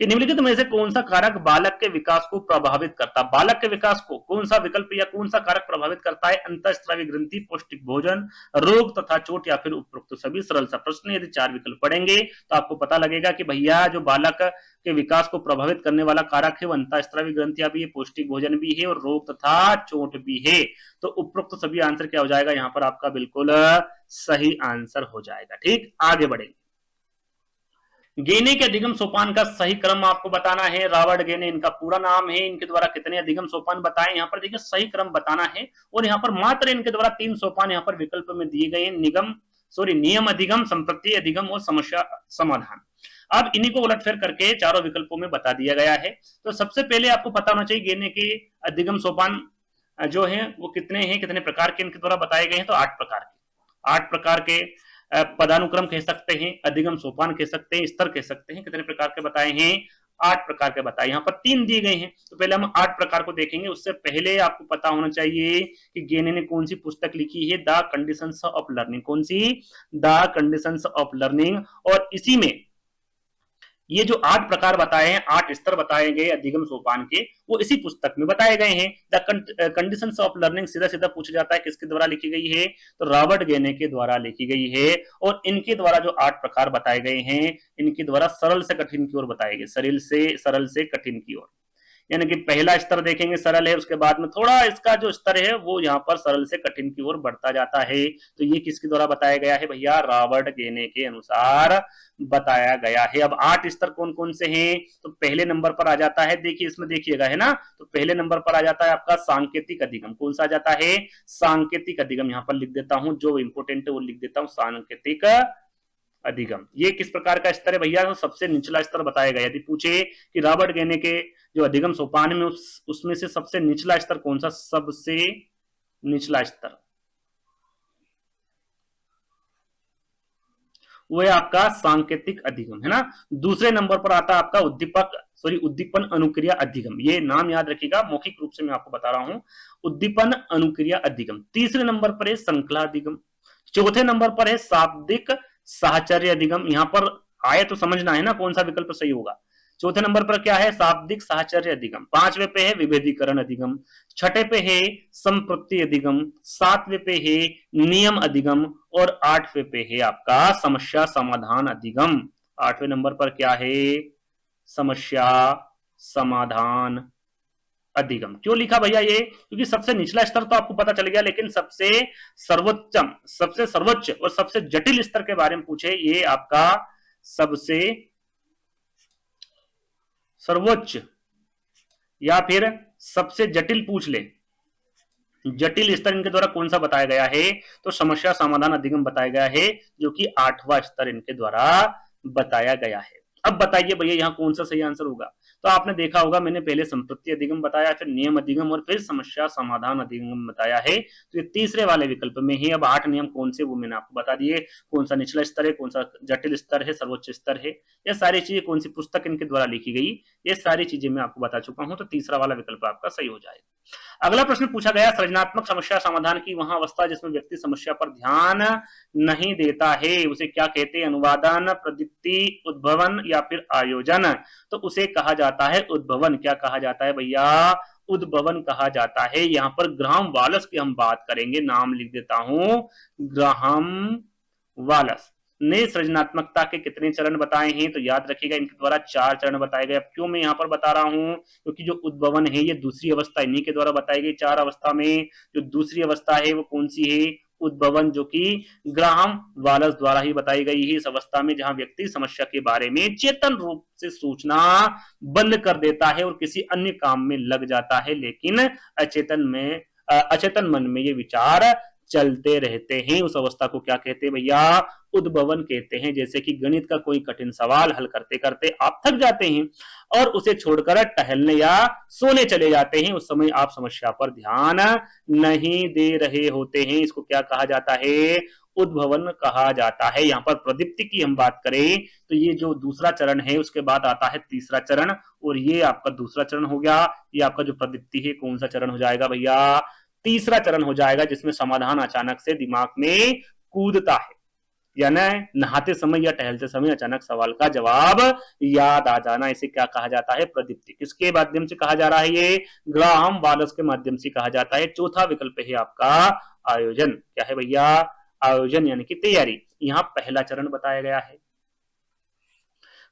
कि निम्नलिखित में से कौन सा कारक बालक के विकास को प्रभावित करता है? बालक के विकास को कौन सा विकल्प या कौन सा कारक प्रभावित करता है? अंतःस्रावी ग्रंथि, पौष्टिक भोजन, रोग तथा चोट, या फिर उपरोक्त सभी? सरल सा प्रश्न। यदि 4 विकल्प पढ़ेंगे तो आपको पता लगेगा कि भैया जो बालक के विकास को प्रभावित करने वाला कारक है वो अंतःस्रावी ग्रंथियां भी है, पौष्टिक भोजन भी है और रोग तथा चोट भी है। तो उपरोक्त सभी आंसर क्या हो जाएगा? यहाँ पर आपका बिल्कुल सही आंसर हो जाएगा। ठीक, आगे बढ़ेंगे। गेने के अधिगम सोपान का सही क्रम आपको बताना है। रावण गेने इनका पूरा नाम है। इनके द्वारा कितने अधिगम सोपान बताए? यहाँ पर देखिए सही क्रम बताना है और यहाँ पर मात्र इनके द्वारा 3 सोपान यहाँ पर विकल्प में दिए गए हैं, नियम अधिगम, संपत्ति अधिगम और समस्या समाधान। अब इन्हीं को उलटफेर करके चारों विकल्पों में बता दिया गया है। तो सबसे पहले आपको पता होना चाहिए गेने के अधिगम सोपान जो है वो कितने हैं, कितने प्रकार के इनके द्वारा बताए गए हैं। तो 8 प्रकार के, 8 प्रकार के पदानुक्रम कह सकते हैं, अधिगम सोपान कह सकते हैं, स्तर कह सकते हैं। कितने प्रकार के बताए हैं? 8 प्रकार के बताए। यहाँ पर 3 दिए गए हैं तो पहले हम 8 प्रकार को देखेंगे। उससे पहले आपको पता होना चाहिए कि गेने ने कौन सी पुस्तक लिखी है? The conditions of learning. कौन सी? The conditions of learning. और इसी में ये जो 8 प्रकार बताए हैं, 8 स्तर बताए गए अधिगम सोपान के, वो इसी पुस्तक में बताए गए हैं। द कंडीशंस ऑफ लर्निंग सीधा सीधा पूछा जाता है किसके द्वारा लिखी गई है? तो रॉबर्ट गेने के द्वारा लिखी गई है। और इनके द्वारा जो 8 प्रकार बताए गए हैं, इनके द्वारा सरल से कठिन की ओर बताए गए, सरल से कठिन की ओर। यानी कि पहला स्तर देखेंगे सरल है, उसके बाद में थोड़ा इसका जो स्तर है वो यहाँ पर सरल से कठिन की ओर बढ़ता जाता है। तो ये किसके द्वारा बताया गया है भैया? रॉबर्ट गेने के अनुसार बताया गया है। अब 8 स्तर कौन कौन से हैं? तो पहले नंबर पर आ जाता है, देखिए इसमें देखिएगा, है ना, तो पहले नंबर पर आ जाता है आपका सांकेतिक अधिगम। कौन सा आ जाता है? सांकेतिक अधिगम। यहाँ पर लिख देता हूं, जो इंपोर्टेंट है वो लिख देता हूं, सांकेतिक अधिगम। ये किस प्रकार का स्तर है भैया? तो सबसे निचला स्तर बताया गया। यदि पूछे कि रॉबर्ट गेने के जो अधिगम सोपान में उसमें से सबसे निचला स्तर कौन सा? सबसे निचला स्तर वो है आपका सांकेतिक अधिगम, है ना। दूसरे नंबर पर आता है आपका उद्दीपन अनुक्रिया अधिगम। ये नाम याद रखिएगा, मौखिक रूप से मैं आपको बता रहा हूं, उद्दीपन अनुक्रिया अधिगम। तीसरे नंबर पर है श्रृंखला अधिगम। चौथे नंबर पर है शाब्दिक साहचर्य अधिगम। यहां पर आए तो समझना है ना कौन सा विकल्प सही होगा। चौथे नंबर पर क्या है? शाब्दिक साहचर्य अधिगम। 5वें पे है विभेदीकरण अधिगम। 6ठे पे है संप्रति अधिगम। 7वें पे है नियम अधिगम। और 8वें पे है आपका समस्या समाधान अधिगम। 8वें नंबर पर क्या है? समस्या समाधान अधिगम। क्यों लिखा भैया ये? क्योंकि सबसे निचला स्तर तो आपको पता चल गया, लेकिन सबसे सर्वोच्च और सबसे जटिल स्तर के बारे में पूछे, ये आपका सबसे सर्वोच्च या फिर सबसे जटिल पूछ ले, जटिल स्तर इनके द्वारा कौन सा बताया गया है? तो समस्या समाधान अधिगम बताया गया है, जो कि 8वां स्तर इनके द्वारा बताया गया है। अब बताइए भैया यहाँ कौन सा सही आंसर होगा? तो आपने देखा होगा मैंने पहले संपत्ति अधिगम बताया, फिर नियम अधिगम और फिर समस्या समाधान अधिगम बताया है। तो ये तीसरे वाले विकल्प में ही। अब 8 नियम कौन से वो मैंने आपको बता दिए, कौन सा निचला स्तर है, कौन सा जटिल स्तर है, सर्वोच्च स्तर है, ये सारी चीजें कौन सी पुस्तक इनके द्वारा लिखी गई, ये सारी चीजें मैं आपको बता चुका हूं। तो तीसरा वाला विकल्प आपका सही हो जाएगा। अगला प्रश्न पूछा गया सृजनात्मक समस्या समाधान की वह अवस्था जिसमें व्यक्ति समस्या पर ध्यान नहीं देता है, उसे क्या कहते हैं? अनुवादन, प्रदीप्ति, उद्भवन या फिर आयोजन। तो उसे कहा जाता है उद्भवन। क्या कहा जाता है भैया? उद्भवन कहा जाता है। यहाँ पर ग्राहम वालस की हम बात करेंगे, नाम लिख देता हूं, ग्राहम वालस ने सृजनात्मकता के कितने चरण बताए हैं? तो याद रखिएगा इनके द्वारा 4 चरण बताए गए। अब क्यों मैं यहाँ पर बता रहा हूं? क्योंकि जो उद्भवन है ये दूसरी अवस्था इन्हीं के द्वारा बताई गई 4 अवस्था में। जो दूसरी अवस्था है वो कौन सी है? उद्भवन, जो कि ग्राहम वालस द्वारा ही बताई गई है। इस अवस्था में जहां व्यक्ति समस्या के बारे में चेतन रूप से सोचना बंद कर देता है और किसी अन्य काम में लग जाता है, लेकिन अचेतन मन में ये विचार चलते रहते हैं। उस अवस्था को क्या कहते हैं भैया? उद्भवन कहते हैं। जैसे कि गणित का कोई कठिन सवाल हल करते करते आप थक जाते हैं और उसे छोड़कर टहलने या सोने चले जाते हैं, उस समय आप समस्या पर ध्यान नहीं दे रहे होते हैं। इसको क्या कहा जाता है? उद्भवन कहा जाता है। यहाँ पर प्रदीप्ति की हम बात करें तो ये जो दूसरा चरण है उसके बाद आता है तीसरा चरण, और ये आपका दूसरा चरण हो गया। ये आपका जो प्रदीप्ति है कौन सा चरण हो जाएगा भैया? तीसरा चरण हो जाएगा, जिसमें समाधान अचानक से दिमाग में कूदता है। यानी नहाते समय या टहलते समय अचानक सवाल का जवाब याद आ जाना, इसे क्या कहा जाता है? प्रदीप्ति। किसके माध्यम से कहा जा रहा है? ये ग्राहम वालस के माध्यम से कहा जाता है। चौथा विकल्प है आपका आयोजन। क्या है भैया? आयोजन यानी कि तैयारी। यहां पहला चरण बताया गया है।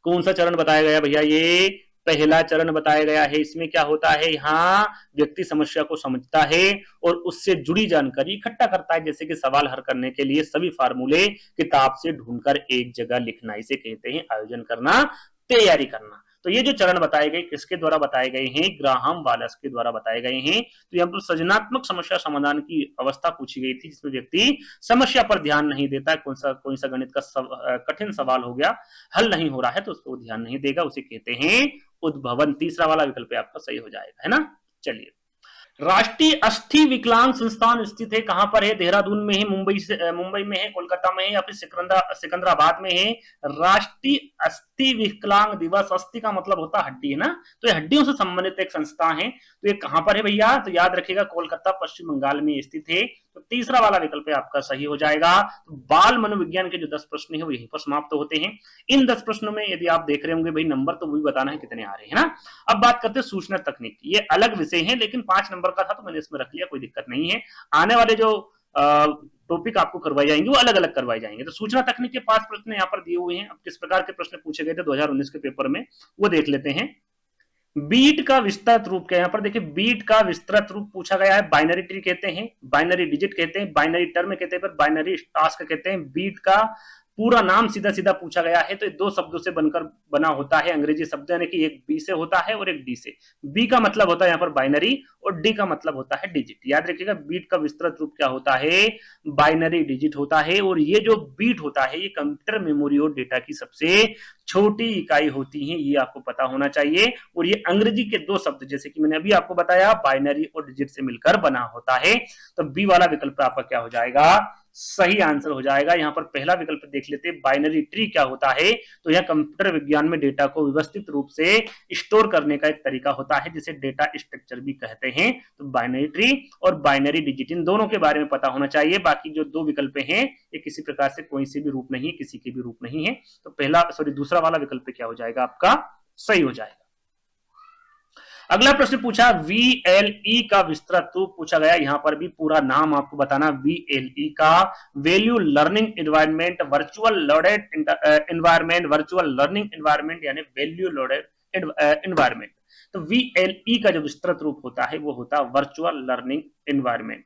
कौन सा चरण बताया गया भैया? ये पहला चरण बताया गया है। इसमें क्या होता है? यहाँ व्यक्ति समस्या को समझता है और उससे जुड़ी जानकारी इकट्ठा करता है, जैसे कि सवाल हल करने के लिए सभी फार्मूले किताब से ढूंढकर एक जगह लिखना, इसे कहते हैं आयोजन करना, तैयारी करना। तो ये जो चरण बताए गए किसके द्वारा बताए गए हैं? ग्राहम वालस के द्वारा बताए गए हैं। तो यहाँ पर सृजनात्मक समस्या समाधान की अवस्था पूछी गई थी, जिसमें व्यक्ति समस्या पर ध्यान नहीं देता, कौन सा गणित का कठिन सवाल हो गया, हल नहीं हो रहा है तो उसको ध्यान नहीं देगा, उसे कहते हैं उद्भवन। तीसरा वाला विकल्प आपका सही हो जाएगा, है ना। चलिए, राष्ट्रीय अस्थि विकलांग संस्थान स्थित है कहां पर है? देहरादून में है, मुंबई में है, कोलकाता में है या फिर सिकंदराबाद में है? राष्ट्रीय अस्थि विकलांग दिवस, अस्थि का मतलब होता है हड्डी, है ना, तो ये हड्डियों से संबंधित एक संस्था है। तो ये कहां पर है भैया? तो याद रखिएगा कोलकाता पश्चिम बंगाल में स्थित है। तो तीसरा वाला विकल्प आपका सही हो जाएगा। तो बाल मनोविज्ञान के जो 10 प्रश्न है वो यहीं पर समाप्त होते हैं। इन 10 प्रश्नों में यदि आप देख रहे होंगे भाई नंबर, तो वो भी बताना है कितने आ रहे हैं ना। अब बात करते हैं सूचना तकनीक। ये अलग विषय है, लेकिन 5 नंबर का था तो मैंने इसमें रख लिया, कोई दिक्कत नहीं है। आने वाले जो टॉपिक आपको करवाए जाएंगे वो अलग अलग करवाए जाएंगे। तो सूचना तकनीक के 5 प्रश्न यहाँ पर दिए हुए हैं। अब किस प्रकार के प्रश्न पूछे गए थे 2019 के पेपर में, वो देख लेते हैं। बीट का विस्तृत रूप क्या है? यहाँ पर देखिए, बीट का विस्तृत रूप पूछा गया है। बाइनरी ट्री कहते हैं, बाइनरी डिजिट कहते हैं, बाइनरी टर्म कहते हैं, बाइनरी टास्क कहते हैं। बीट का पूरा नाम सीधा सीधा पूछा गया है, तो ये 2 शब्दों से बनकर बना होता है। अंग्रेजी शब्द यानी कि एक बी से होता है और एक डी से। बी का मतलब होता है यहाँ पर बाइनरी और डी का मतलब होता है डिजिट। याद रखिएगा, बीट का विस्तृत रूप क्या होता है? बाइनरी डिजिट होता है। और ये जो बीट होता है ये कंप्यूटर मेमोरी और डेटा की सबसे छोटी इकाई होती है, ये आपको पता होना चाहिए। और ये अंग्रेजी के 2 शब्द, जैसे कि मैंने अभी आपको बताया, बाइनरी और डिजिट से मिलकर बना होता है। तो बी वाला विकल्प आपका क्या हो जाएगा? सही आंसर हो जाएगा। यहां पर पहला विकल्प देख लेते हैं, बाइनरी ट्री क्या होता है? तो यह कंप्यूटर विज्ञान में डेटा को व्यवस्थित रूप से स्टोर करने का एक तरीका होता है, जिसे डेटा स्ट्रक्चर भी कहते हैं। तो बाइनरी ट्री और बाइनरी डिजिट, इन दोनों के बारे में पता होना चाहिए। बाकी जो 2 विकल्प हैं ये किसी प्रकार से कोई से भी रूप नहीं है, किसी के भी रूप नहीं है। तो दूसरा वाला विकल्प क्या हो जाएगा? आपका सही हो जाएगा। अगला प्रश्न पूछा, VLE का विस्तृत रूप पूछा गया। यहां पर भी पूरा नाम आपको बताना। VLE का value learning environment, virtual loaded environment, virtual learning environment यानी वैल्यू लोडेड एनवायरनमेंट। तो VLE का जो विस्तृत रूप होता है वो होता है वर्चुअल लर्निंग एनवायरनमेंट,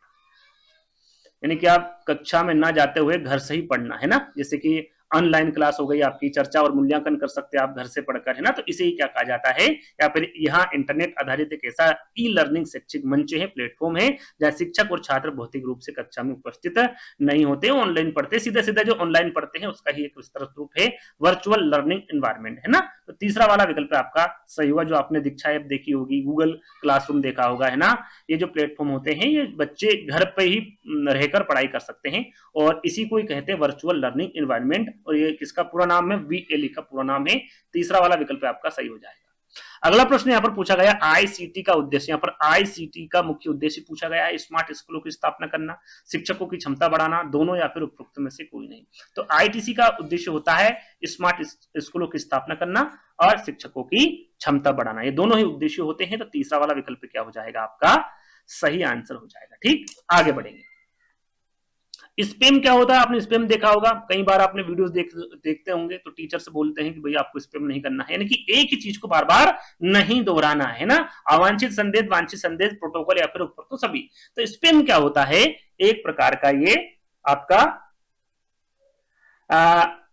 यानी कि आप कक्षा में ना जाते हुए घर से ही पढ़ना, है ना। जैसे कि ऑनलाइन क्लास हो गई आपकी, चर्चा और मूल्यांकन कर सकते हैं आप घर से पढ़कर, है ना। तो इसे ही क्या कहा जाता है? या फिर यहाँ इंटरनेट आधारित एक ऐसा ई लर्निंग शैक्षिक मंच है, प्लेटफॉर्म है, जहाँ शिक्षक और छात्र भौतिक रूप से कक्षा में उपस्थित नहीं होते, ऑनलाइन पढ़ते, सीधा सीधा जो ऑनलाइन पढ़ते हैं उसका ही एक विस्तृत रूप है वर्चुअल लर्निंग एनवायरनमेंट, है ना। तो तीसरा वाला विकल्प आपका सही हुआ। जो आपने दीक्षा ऐप देखी होगी, गूगल क्लासरूम देखा होगा, है ना, ये जो प्लेटफॉर्म होते हैं ये बच्चे घर पे ही रहकर पढ़ाई कर सकते हैं, और इसी को ही कहते हैं वर्चुअल लर्निंग एनवायरनमेंट। और ये किसका पूरा नाम है? VLE का पूरा नाम है। तीसरा वाला विकल्प आपका सही हो जाएगा। अगला प्रश्न यहाँ पर पूछा गया, ICT का उद्देश्य। यहाँ पर ICT का मुख्य उद्देश्य पूछा गया है, स्मार्ट स्कूलों की स्थापना करना, शिक्षकों की क्षमता बढ़ाना, दोनों या फिर उपरोक्त में से कोई नहीं। तो ITC का उद्देश्य होता है स्मार्ट स्कूलों की स्थापना करना और शिक्षकों की क्षमता बढ़ाना, ये दोनों ही उद्देश्य होते हैं। तो तीसरा वाला विकल्प क्या हो जाएगा? आपका सही आंसर हो जाएगा। ठीक, आगे बढ़ेंगे। स्पैम क्या होता है? आपने स्पैम देखा होगा, कई बार आपने वीडियोस देखते होंगे, तो टीचर से बोलते हैं कि भाई आपको स्पैम नहीं करना है, यानी कि एक ही चीज को बार बार नहीं दोहराना है ना। अवांछित संदेश, वांछित संदेश, प्रोटोकॉल या फिर ऊपर तो सभी। तो स्पैम क्या होता है? एक प्रकार का ये आपका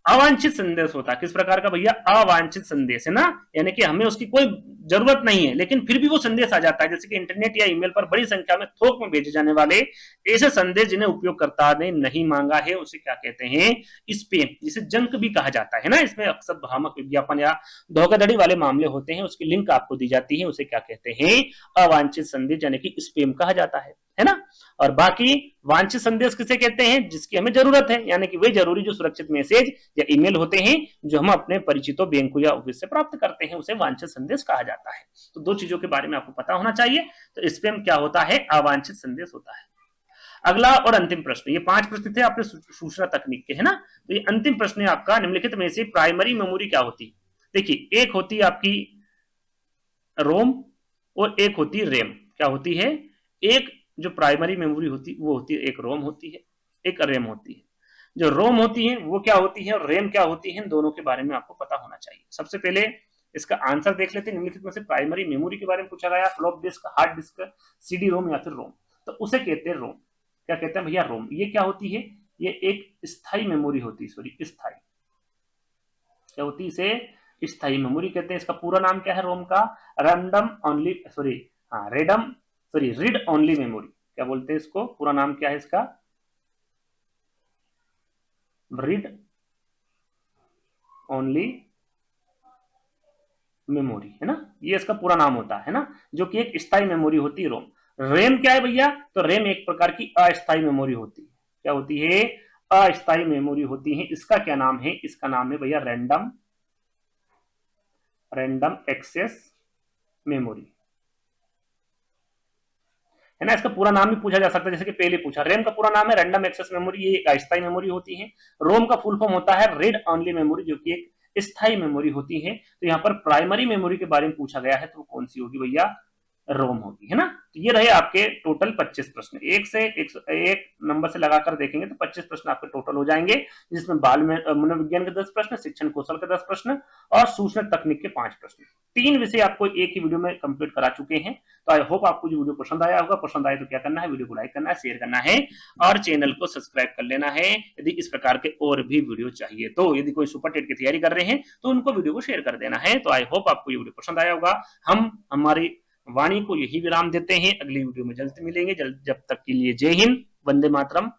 अवांछित संदेश होता है। किस प्रकार का भैया? अवांछित संदेश, है ना, यानी कि हमें उसकी कोई जरूरत नहीं है लेकिन फिर भी वो संदेश आ जाता है। जैसे कि इंटरनेट या ईमेल पर बड़ी संख्या में थोक में भेजे जाने वाले ऐसे संदेश जिन्हें उपयोगकर्ता ने नहीं मांगा है, उसे क्या कहते हैं? स्पैम, जिसे जंक भी कहा जाता है ना। इसमें अक्सर भ्रामक विज्ञापन या धोखाधड़ी वाले मामले होते हैं, उसकी लिंक आपको दी जाती है, उसे क्या कहते हैं? अवांछित संदेश, यानी कि स्पैम कहा जाता है ना। और बाकी वांछित संदेश किसे कहते हैं? जिसकी हमें जरूरत है, यानी कि वे जरूरी जो सुरक्षित मैसेज या ईमेल होते हैं जो हम अपने परिचितों, बैंकों या ऑफिस से प्राप्त करते हैं, उसे वांछित संदेश कहा जाता है। तो 2 चीजों के बारे में आपको पता होना चाहिए। तो स्पैम क्या होता है? अवांछित संदेश होता है। अगला और अंतिम प्रश्न, ये 5 प्रश्न थे आपने सूचना तकनीक के, है ना। तो ये अंतिम प्रश्न है आपका, निम्नलिखित में से प्राइमरी मेमोरी क्या होती है। देखिए, एक होती है आपकी रोम और एक होती है रैम। क्या होती है, एक जो प्राइमरी मेमोरी होती वो होती है, एक रोम होती है, एक रैम होती है। जो रोम होती है वो क्या होती है और रैम क्या होती है, इन दोनों के बारे में आपको पता होना चाहिए। सबसे पहले इसका आंसर देख लेते हैं। निम्नलिखित में से प्राइमरी मेमोरी के बारे में पूछा गया, flop disk, hard disk, CD ROM या फिर रोम। तो उसे कहते हैं रोम। क्या कहते हैं भैया, रोम। ये क्या होती है, ये एक स्थायी मेमोरी होती है, सॉरी स्थायी, क्या होती है, इसे स्थायी मेमोरी कहते हैं। इसका पूरा नाम क्या है रोम का, रैंडम ओनली, सॉरी हाँ redeem, sorry read only memory. क्या बोलते हैं इसको, पूरा नाम क्या है इसका, रीड ओनली मेमोरी, है ना। ये इसका पूरा नाम होता है ना, जो कि एक स्थायी मेमोरी होती है रोम। रैम क्या है भैया, तो रैम एक प्रकार की अस्थायी मेमोरी होती है। क्या होती है, अस्थायी मेमोरी होती है। इसका क्या नाम है, इसका नाम है भैया रैंडम एक्सेस मेमोरी, है ना। इसका पूरा नाम भी पूछा जा सकता है, जैसे कि पहले पूछा, रैम का पूरा नाम है रैंडम एक्सेस मेमोरी, ये एक अस्थायी मेमोरी होती है। रोम का फुल फॉर्म होता है रीड ओनली मेमोरी, जो कि एक स्थायी मेमोरी होती है। तो यहाँ पर प्राइमरी मेमोरी के बारे में पूछा गया है, तो कौन सी होगी भैया, रोम होगी, है ना। तो ये रहे आपके टोटल 25 प्रश्न। एक से एक नंबर से लगाकर देखेंगे तो 25 प्रश्न आपके टोटल हो जाएंगे, जिसमें बाल मनोविज्ञान के 10 प्रश्न, शिक्षण कौशल के 10 प्रश्न और सूचना तकनीक के 5 प्रश्न। 3 विषय आपको एक ही वीडियो में कंप्लीट करा चुके हैं। तो आई होप आपको जो वीडियो पसंद आया होगा। पसंद आए तो क्या करना है, वीडियो को लाइक करना है, शेयर करना है और चैनल को सब्सक्राइब कर लेना है। यदि इस प्रकार के और भी वीडियो चाहिए तो, यदि कोई सुपर टेट की तैयारी कर रहे हैं तो उनको वीडियो को शेयर कर देना है। तो आई होप आपको ये वीडियो पसंद आया होगा। हम हमारी वाणी को यही विराम देते हैं, अगली वीडियो में जल्द मिलेंगे। जब तक के लिए जय हिंद, वंदे मातरम।